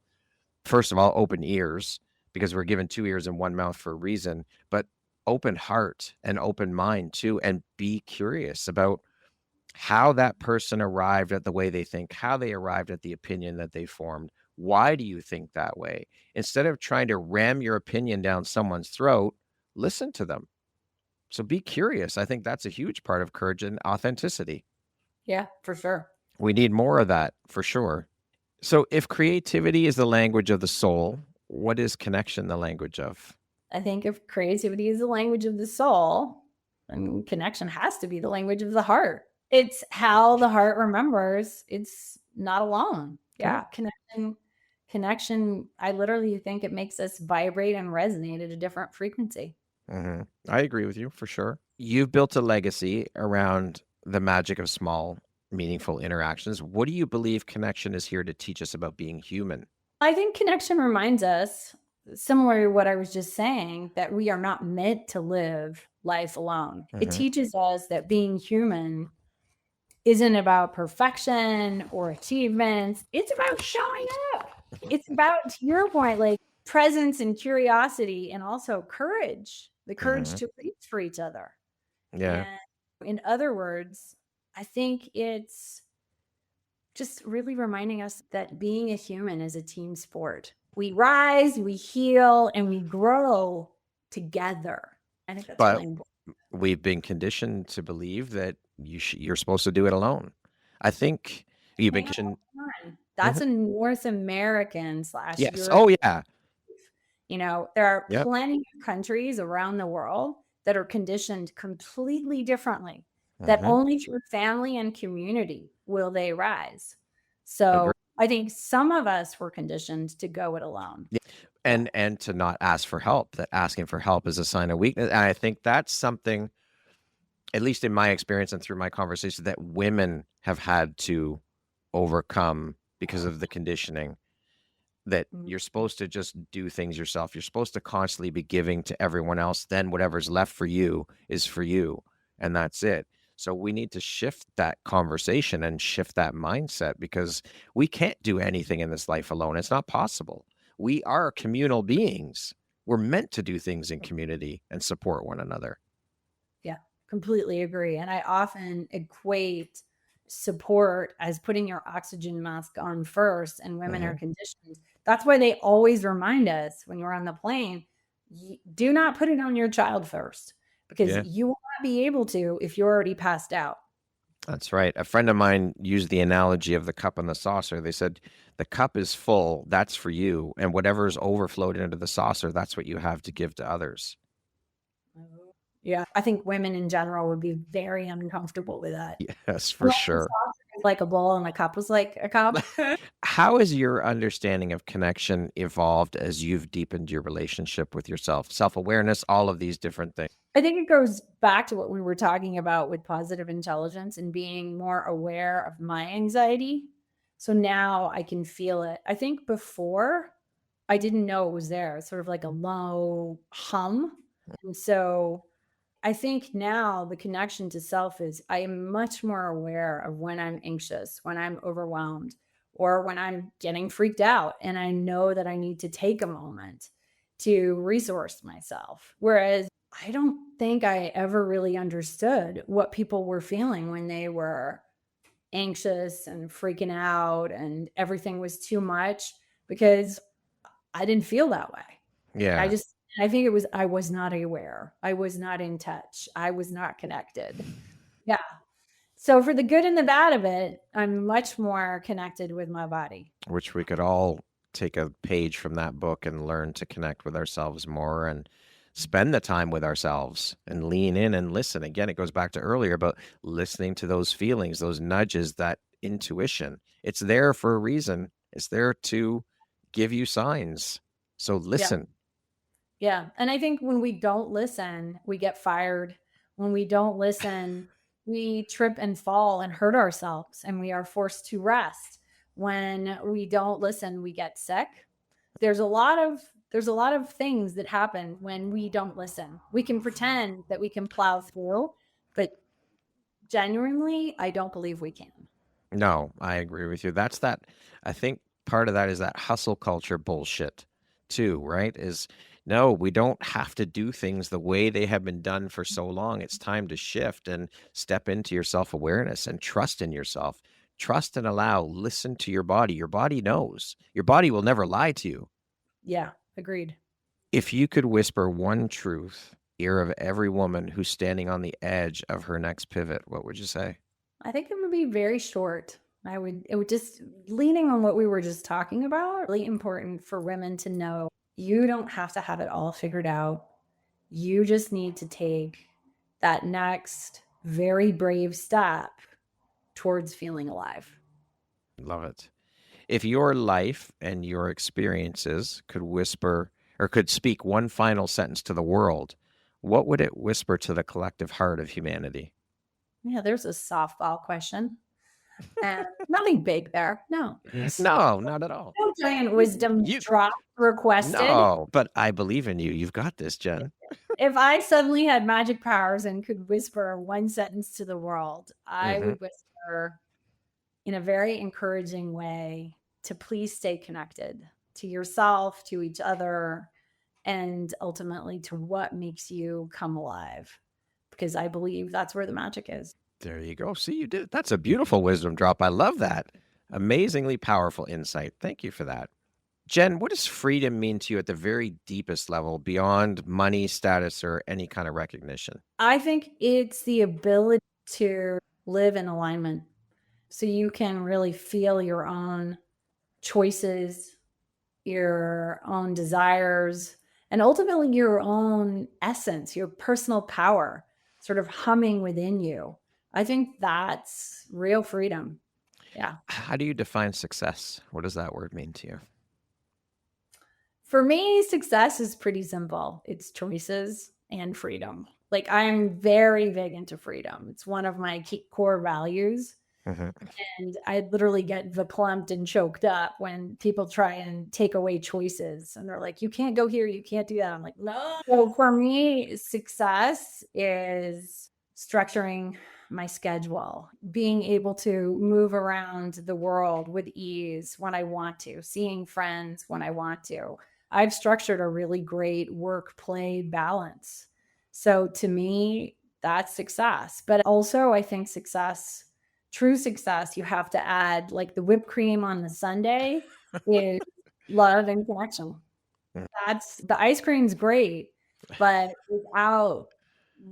Speaker 1: first of all, open ears, because we're given two ears and one mouth for a reason, but open heart and open mind too, and be curious about how that person arrived at the way they think, how they arrived at the opinion that they formed. Why do you think that way? Instead of trying to ram your opinion down someone's throat, listen to them. So be curious. I think that's a huge part of courage and authenticity.
Speaker 2: Yeah, for sure.
Speaker 1: We need more of that for sure. So if creativity is the language of the soul, what is connection the language of?
Speaker 2: I think if creativity is the language of the soul, And connection has to be the language of the heart. It's how the heart remembers it's not alone. Yeah. Connection. I literally think it makes us vibrate and resonate at a different frequency.
Speaker 1: Mm-hmm. I agree with you for sure. You've built a legacy around the magic of small, meaningful interactions. What do you believe connection is here to teach us about being human?
Speaker 2: I think connection reminds us, similar to what I was just saying, that we are not meant to live life alone. It teaches us that being human isn't about perfection or achievements. It's about showing up. It's about, to your point, like presence and curiosity, and also courage, the courage to reach for each other.
Speaker 1: Yeah.
Speaker 2: And in other words, I think it's just really reminding us that being a human is a team sport. We rise, we heal, and we grow together. I think that's really important.
Speaker 1: We've been conditioned to believe that you're supposed to do it alone. I think you've been conditioned.
Speaker 2: That's a North American /
Speaker 1: Yes.
Speaker 2: European.
Speaker 1: Oh, yeah.
Speaker 2: You know, there are plenty of countries around the world that are conditioned completely differently, that only through family and community will they rise. So I think some of us were conditioned to go it alone.
Speaker 1: Yeah. And to not ask for help, that asking for help is a sign of weakness. And I think that's something, at least in my experience and through my conversations, that women have had to overcome because of the conditioning, that you're supposed to just do things yourself. You're supposed to constantly be giving to everyone else. Then whatever's left for you is for you. And that's it. So we need to shift that conversation and shift that mindset, because we can't do anything in this life alone. It's not possible. We are communal beings. We're meant to do things in community and support one another.
Speaker 2: Yeah, completely agree. And I often equate support as putting your oxygen mask on first, and women are conditioned. That's why they always remind us when you're on the plane, do not put it on your child first, because you will not be able to if you're already passed out.
Speaker 1: That's right. A friend of mine used the analogy of the cup and the saucer. They said, the cup is full, that's for you. And whatever's overflowed into the saucer, that's what you have to give to others.
Speaker 2: Yeah, I think women in general would be very uncomfortable with that.
Speaker 1: Yes, for sure.
Speaker 2: Like a bowl and a cup was like a cup.
Speaker 1: How has your understanding of connection evolved as you've deepened your relationship with yourself, self-awareness, all of these different things?
Speaker 2: I think it goes back to what we were talking about with positive intelligence and being more aware of my anxiety. So now I can feel it. I think before I didn't know it was there, sort of like a low hum. And so I think now the connection to self is I am much more aware of when I'm anxious, when I'm overwhelmed, or when I'm getting freaked out. And I know that I need to take a moment to resource myself. Whereas I don't think I ever really understood what people were feeling when they were anxious and freaking out and everything was too much, because I didn't feel that way.
Speaker 1: Yeah.
Speaker 2: I think I was not aware. I was not in touch. I was not connected. Yeah. So for the good and the bad of it, I'm much more connected with my body.
Speaker 1: Which we could all take a page from that book and learn to connect with ourselves more and spend the time with ourselves and lean in and listen. Again, it goes back to earlier about listening to those feelings, those nudges, that intuition. It's there for a reason. It's there to give you signs. So listen.
Speaker 2: Yeah. And I think when we don't listen, we get fired. When we don't listen, we trip and fall and hurt ourselves, and we are forced to rest. When we don't listen, we get sick. There's a lot of things that happen when we don't listen. We can pretend that we can plow through, but genuinely, I don't believe we can.
Speaker 1: No, I agree with you. I think part of that is that hustle culture bullshit too, right? No, we don't have to do things the way they have been done for so long. It's time to shift and step into your self-awareness and trust in yourself. Trust and listen to your body. Your body knows. Your body will never lie to you.
Speaker 2: Yeah, agreed.
Speaker 1: If you could whisper one truth ear of every woman who's standing on the edge of her next pivot, what would you say?
Speaker 2: I think it would be very short. It would just, leaning on what we were just talking about, really important for women to know you don't have to have it all figured out. You just need to take that next very brave step towards feeling alive.
Speaker 1: Love it. If your life and your experiences could whisper or could speak one final sentence to the world, what would it whisper to the collective heart of humanity?
Speaker 2: Yeah, there's a softball question. And nothing big there. No.
Speaker 1: No, not at all.
Speaker 2: No giant wisdom
Speaker 1: You
Speaker 2: drop requested.
Speaker 1: no, but I believe in you. You've got this, Jen.
Speaker 2: If I suddenly had magic powers and could whisper one sentence to the world, I
Speaker 1: Hmm.
Speaker 2: would whisper in a very encouraging way to please stay connected to yourself, to each other, and ultimately to what makes you come alive. Because I believe that's where the magic is.
Speaker 1: There you go. See, you did it. That's a beautiful wisdom drop. I love that. Amazingly powerful insight. Thank you for that. Jen, what does freedom mean to you at the very deepest level beyond money, status, or any kind of recognition?
Speaker 2: I think it's the ability to live in alignment so you can really feel your own choices, your own desires, and ultimately your own essence, your personal power sort of humming within you. I think that's real freedom. Yeah.
Speaker 1: How do you define success? What does that word mean to you?
Speaker 2: For me, success is pretty simple. It's choices and freedom. Like I'm very big into freedom. It's one of my key core values.
Speaker 1: Hmm.
Speaker 2: And I literally get verklempt and choked up when people try and take away choices. And they're like, you can't go here, you can't do that. I'm like, no. So for me, success is structuring my schedule, being able to move around the world with ease when I want to, seeing friends when I want to. I've structured a really great work play balance. So to me, that's success. But also, I think success, true success, you have to add like the whipped cream on the sundae is love and connection. That's the ice cream's great, but without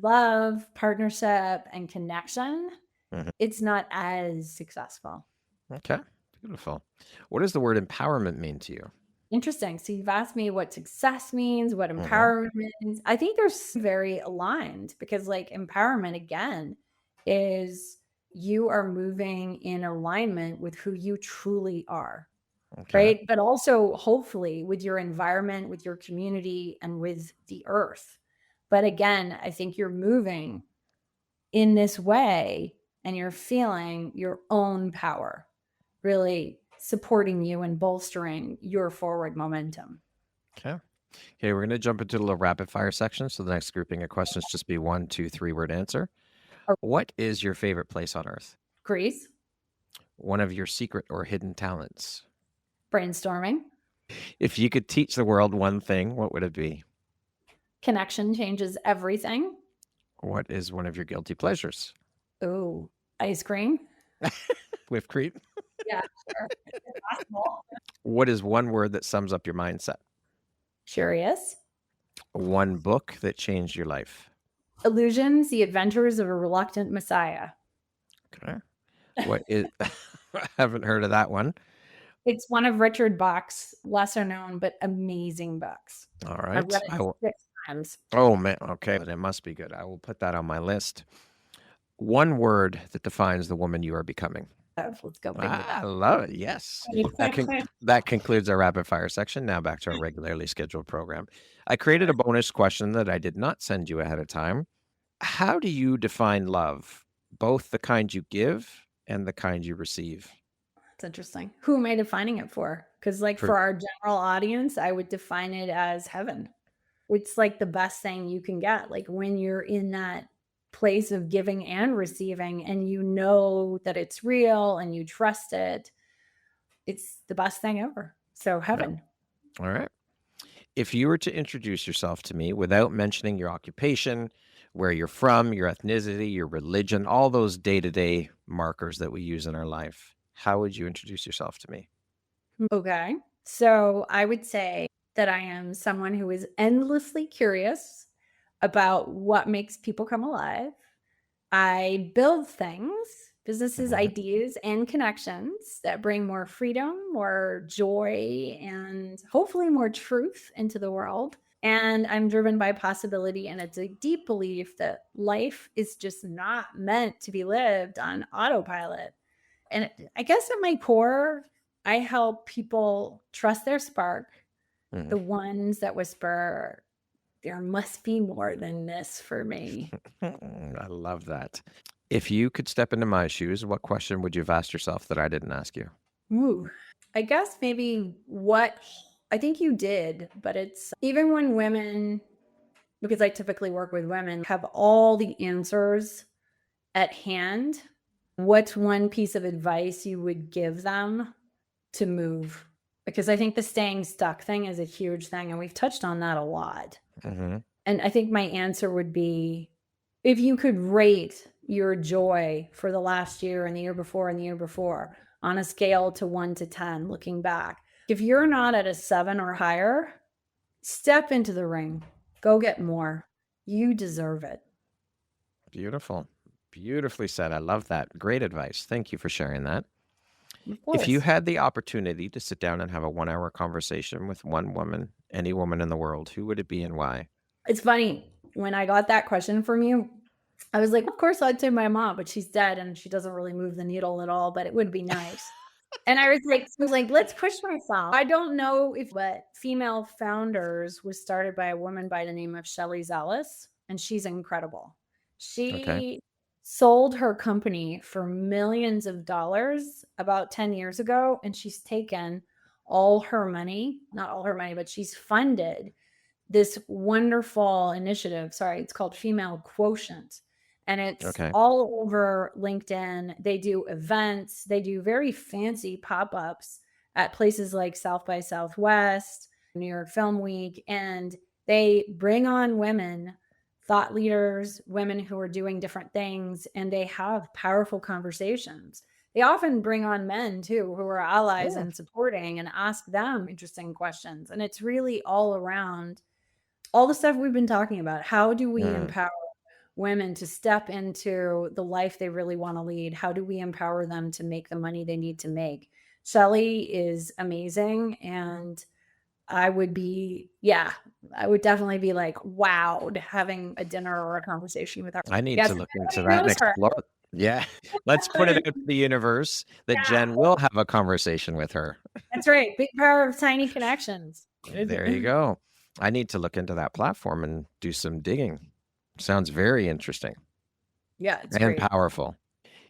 Speaker 2: love, partnership, and connection,
Speaker 1: Hmm.
Speaker 2: it's not as successful.
Speaker 1: Okay, beautiful. What does the word empowerment mean to you?
Speaker 2: Interesting. So you've asked me what success means, what
Speaker 1: Hmm.
Speaker 2: empowerment means. I think they're very aligned because, like, empowerment again is you are moving in alignment with who you truly are,
Speaker 1: Okay.
Speaker 2: right? But also, hopefully, with your environment, with your community, and with the earth. But again, I think you're moving in this way and you're feeling your own power really supporting you and bolstering your forward momentum.
Speaker 1: Okay. Okay, we're going to jump into a little rapid fire section. So the next grouping of questions just be 1, 2, 3 word answer.
Speaker 2: Or
Speaker 1: What is your favorite place on earth?
Speaker 2: Greece,
Speaker 1: One of your secret or hidden talents?
Speaker 2: brainstorming,
Speaker 1: If you could teach the world one thing, what would it be?
Speaker 2: connection changes everything.
Speaker 1: What is one of your guilty pleasures?
Speaker 2: Oh, ice cream.
Speaker 1: Whipped cream.
Speaker 2: Yeah, sure. It's possible.
Speaker 1: What is one word that sums up your mindset?
Speaker 2: Curious.
Speaker 1: One book that changed your life?
Speaker 2: Illusions, the adventures of a reluctant messiah.
Speaker 1: Okay. What is, I haven't heard of that one.
Speaker 2: It's one of Richard Bach's lesser known but amazing books.
Speaker 1: All
Speaker 2: I've
Speaker 1: right.
Speaker 2: read it 6 times.
Speaker 1: Oh, man. Okay. Then it must be good. I will put that on my list. One word that defines the woman you are becoming.
Speaker 2: Let's go big with
Speaker 1: I
Speaker 2: that.
Speaker 1: love it. Yes. That concludes our rapid fire section. Now back to our regularly scheduled program. I created a bonus question that I did not send you ahead of time. How do you define love, both the kind you give and the kind you receive?
Speaker 2: It's interesting. Who am I defining it for? Because, like,
Speaker 1: For
Speaker 2: for our general audience, I would define it as heaven. It's like the best thing you can get. Like when you're in that place of giving and receiving, and you know that it's real and you trust it, it's the best thing ever. So,
Speaker 1: yeah.
Speaker 2: heaven.
Speaker 1: All right. If you were to introduce yourself to me without mentioning your occupation, where you're from, your ethnicity, your religion, all those day-to-day markers that we use in our life, how would you introduce yourself to me?
Speaker 2: Okay. So, I would say that I am someone who is endlessly curious about what makes people come alive. I build things, businesses,
Speaker 1: Mhm.
Speaker 2: ideas, and connections that bring more freedom, more joy, and hopefully more truth into the world. And I'm driven by possibility. And it's a deep belief that life is just not meant to be lived on autopilot. And I guess at my core, I help people trust their spark, the ones that whisper, there must be more than this for me.
Speaker 1: I love that. If you could step into my shoes, what question would you have asked yourself that I didn't ask you?
Speaker 2: Ooh, I guess maybe what I think you did, but it's even when women, because I typically work with women, have all the answers at hand, what's one piece of advice you would give them to move? Because I think the staying stuck thing is a huge thing, and we've touched on that a lot.
Speaker 1: Mm-hmm.
Speaker 2: And I think my answer would be, if you could rate your joy for the last year and the year before and the year before on a scale to 1 to 10, looking back, if you're not at a 7 or higher, step into the ring. Go get more. You deserve it.
Speaker 1: Beautiful. Beautifully said. I love that. Great advice. Thank you for sharing that.
Speaker 2: Of course.
Speaker 1: If you had the opportunity to sit down and have a 1-hour conversation with one woman, any woman in the world, who would it be and why?
Speaker 2: It's funny. When I got that question from you, I was like, of course I'd say my mom, but she's dead and she doesn't really move the needle at all, but it would be nice. And I was like, let's push myself. I don't know if but Female Founders was started by a woman by the name of Shelley Zellis, and she's incredible. She sold her company for millions of dollars about 10 years ago, and she's taken all her money, not all her money, but she's funded this wonderful initiative. Sorry, it's called Female Quotient. And it's all over LinkedIn. They do events. They do very fancy pop-ups at places like South by Southwest, New York Film Week. And they bring on women, thought leaders, women who are doing different things, and they have powerful conversations. They often bring on men too, who are allies and supporting, and ask them interesting questions. And it's really all around all the stuff we've been talking about. How do we empower women to step into the life they really want to lead? How do we empower them to make the money they need to make? Shelley is amazing. And I would definitely be like wowed having a dinner or a conversation with her.
Speaker 1: I need to look into that and explore. Yeah. Let's put it out to the universe that Jen will have a conversation with her.
Speaker 2: That's right. Big power of tiny connections.
Speaker 1: There you go. I need to look into that platform and do some digging. Sounds very interesting.
Speaker 2: Yeah, it's
Speaker 1: and
Speaker 2: great.
Speaker 1: Powerful.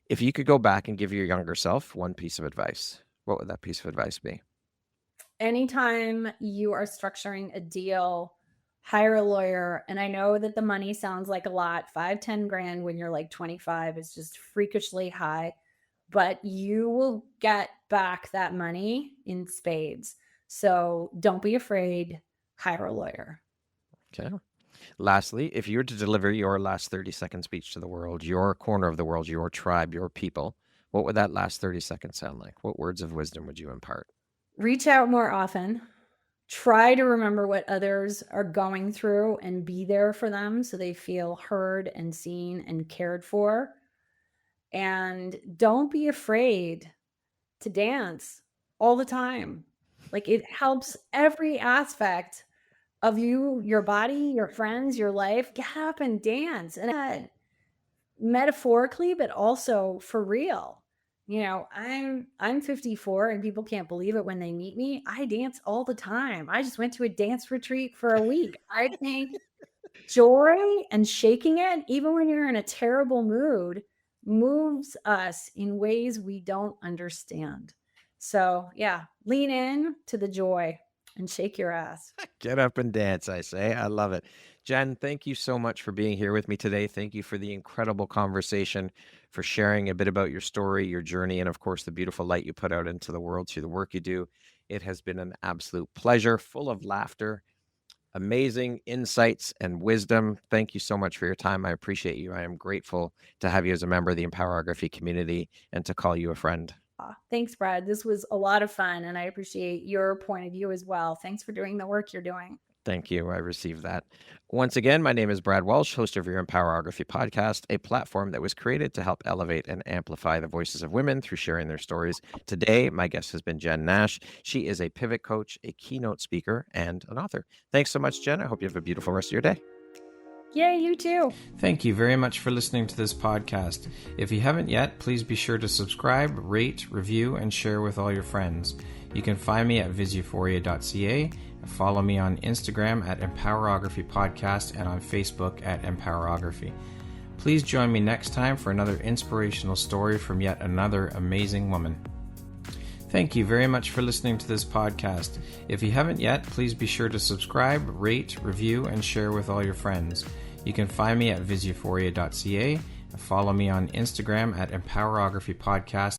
Speaker 1: If you could go back and give your younger self one piece of advice, what would that piece of advice be?
Speaker 2: Anytime you are structuring a deal, hire a lawyer. And I know that the money sounds like a lot. 5-10 grand when you're like 25 is just freakishly high, but you will get back that money in spades. So don't be afraid. Hire a lawyer.
Speaker 1: Okay. Lastly, if you were to deliver your last 30-second speech to the world, your corner of the world, your tribe, your people, what would that last 30 seconds sound like? What words of wisdom would you impart?
Speaker 2: Reach out more often. Try to remember what others are going through and be there for them so they feel heard and seen and cared for. And don't be afraid to dance all the time. Like, it helps every aspect of you, your body, your friends, your life. Get up and dance. And metaphorically, but also for real. You know, I'm 54 and people can't believe it when they meet me. I dance all the time. I just went to a dance retreat for a week. I think joy and shaking it, even when you're in a terrible mood, moves us in ways we don't understand. So yeah, lean in to the joy and shake your ass.
Speaker 1: Get up and dance, I say. I love it. Jen, thank you so much for being here with me today. Thank you for the incredible conversation, for sharing a bit about your story, your journey, and of course, the beautiful light you put out into the world through the work you do. It has been an absolute pleasure, full of laughter, amazing insights and wisdom. Thank you so much for your time. I appreciate you. I am grateful to have you as a member of the Empowerography community and to call you a friend.
Speaker 2: Thanks, Brad. This was a lot of fun, and I appreciate your point of view as well. Thanks for doing the work you're doing.
Speaker 1: Thank you. I received that. Once again, my name is Brad Walsh, host of your Empowerography podcast, a platform that was created to help elevate and amplify the voices of women through sharing their stories. Today, my guest has been Jen Nash. She is a pivot coach, a keynote speaker, and an author. Thanks so much, Jen. I hope you have a beautiful rest of your day.
Speaker 2: Yeah, you too.
Speaker 1: Thank you very much for listening to this podcast. If you haven't yet, please be sure to subscribe, rate, review, and share with all your friends. You can find me at viseuphoria.ca. Follow me on Instagram at Empowerography Podcast and on Facebook at Empowerography. Please join me next time for another inspirational story from yet another amazing woman. Thank you very much for listening to this podcast. If you haven't yet, please be sure to subscribe, rate, review, and share with all your friends. You can find me at viseuphoria.ca. Follow me on Instagram at Empowerography Podcast.